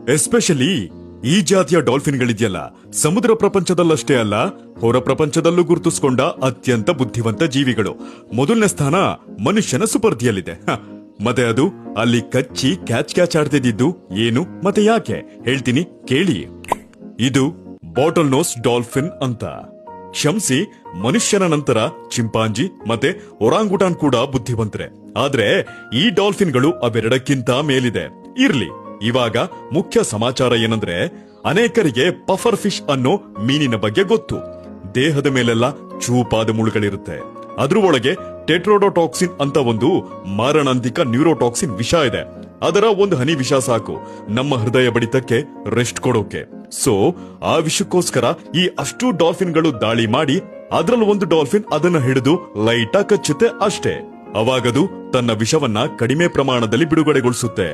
Especially ಈ ಜಾತಿಯ ಡಾಲ್ಫಿನ್ಗಳಿದೆಯಲ್ಲ, ಸಮುದ್ರ ಪ್ರಪಂಚದಲ್ಲಷ್ಟೇ ಅಲ್ಲ, ಹೊರ ಪ್ರಪಂಚದಲ್ಲೂ ಗುರುತಿಸಿಕೊಂಡ ಅತ್ಯಂತ ಬುದ್ಧಿವಂತ ಜೀವಿಗಳು. ಮೊದಲನೇ ಸ್ಥಾನ ಮನುಷ್ಯನ ಸುಪರ್ದಿಯಲ್ಲಿದೆ. ಮತ್ತೆ ಅದು ಅಲ್ಲಿ ಕಚ್ಚಿ ಕ್ಯಾಚ್ ಆಡ್ತಿದ್ದು ಏನು ಮತ್ತೆ ಯಾಕೆ ಹೇಳ್ತೀನಿ ಕೇಳಿ. ಇದು ಬಾಟಲ್ ನೋಸ್ ಡಾಲ್ಫಿನ್ ಅಂತ. ಕ್ಷಮಿಸಿ, ಮನುಷ್ಯನ ನಂತರ ಚಿಂಪಾಂಜಿ ಮತ್ತೆ ಒರಾಂಗುಟಾನ್ ಕೂಡ ಬುದ್ಧಿವಂತರೆ. ಆದ್ರೆ ಈ ಡಾಲ್ಫಿನ್ಗಳು ಅವೆರಡಕ್ಕಿಂತ ಮೇಲಿದೆ. ಇರ್ಲಿ, ಇವಾಗ ಮುಖ್ಯ ಸಮಾಚಾರ ಏನಂದ್ರೆ, ಅನೇಕರಿಗೆ ಪಫರ್ ಫಿಶ್ ಅನ್ನೋ ಮೀನಿನ ಬಗ್ಗೆ ಗೊತ್ತು. ದೇಹದ ಮೇಲೆಲ್ಲ ಚೂಪಾದ ಮುಳುಗಳಿರುತ್ತೆ. ಅದ್ರ ಒಳಗೆ ಟೆಟ್ರೋಡೋಟಾಕ್ಸಿನ್ ಅಂತ ಒಂದು ಮಾರಣಾಂತಿಕ ನ್ಯೂರೋಟಾಕ್ಸಿನ್ ವಿಷ ಇದೆ. ಅದರ ಒಂದು ಹನಿ ವಿಷ ಸಾಕು ನಮ್ಮ ಹೃದಯ ಬಡಿತಕ್ಕೆ ರೆಸ್ಟ್ ಕೊಡೋಕೆ. ಸೊ ಆ ವಿಷಕ್ಕೋಸ್ಕರ ಈ ಅಷ್ಟು ಡಾಲ್ಫಿನ್ಗಳು ದಾಳಿ ಮಾಡಿ ಅದ್ರಲ್ಲಿ ಒಂದು ಡಾಲ್ಫಿನ್ ಅದನ್ನ ಹಿಡಿದು ಲೈಟ್ ಆಗಿ ಕಚ್ಚುತ್ತೆ ಅಷ್ಟೇ. ಅವಾಗದು ತನ್ನ ವಿಷವನ್ನ ಕಡಿಮೆ ಪ್ರಮಾಣದಲ್ಲಿ ಬಿಡುಗಡೆಗೊಳಿಸುತ್ತೆ.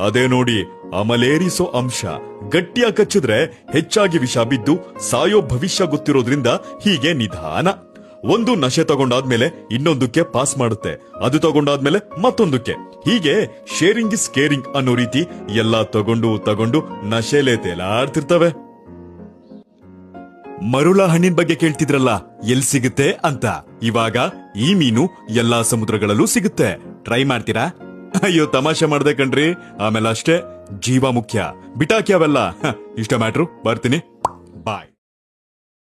ಅದೇ ನೋಡಿ, ಅಮಲೇರಿಸೋ ಅಂಶ. ಗಟ್ಟಿಯಾಗಿ ಕಚ್ಚಿದ್ರೆ ಹೆಚ್ಚಾಗಿ ವಿಷ ಬಿದ್ದು ಸಾಯೋ ಭವಿಷ್ಯ ಗೊತ್ತಿರೋದ್ರಿಂದ ಹೀಗೆ ನಿಧಾನ. ಒಂದು ನಶೆ ತಗೊಂಡಾದ್ಮೇಲೆ ಇನ್ನೊಂದಕ್ಕೆ ಪಾಸ್ ಮಾಡುತ್ತೆ, ಅದು ತಗೊಂಡಾದ್ಮೇಲೆ ಮತ್ತೊಂದಕ್ಕೆ. ಹೀಗೆ ಶೇರಿಂಗ್ ಇಸ್ ಕೇರಿಂಗ್ ಅನ್ನೋ ರೀತಿ ಎಲ್ಲಾ ತಗೊಂಡು ನಶೆಲೆ ತೇಲಾಡ್ತಿರ್ತವೆ. ಮರುಳ ಹಣ್ಣಿನ ಬಗ್ಗೆ ಕೇಳ್ತಿದ್ರಲ್ಲ, ಎಲ್ ಸಿಗುತ್ತೆ ಅಂತ. ಇವಾಗ ಈ ಮೀನು ಎಲ್ಲಾ ಸಮುದ್ರಗಳಲ್ಲೂ ಸಿಗುತ್ತೆ. ಟ್ರೈ ಮಾಡ್ತೀರಾ? ಅಯ್ಯೋ, ತಮಾಷೆ ಮಾಡ್ದೆ ಕಣ್ರಿ. ಆಮೇಲೆ ಅಷ್ಟೇ, ಜೀವ ಮುಖ್ಯ. ಬಿಟಾಕಿ ಅವೆಲ್ಲ. ಇಷ್ಟ ಮ್ಯಾಟ್ರು, ಬರ್ತೀನಿ.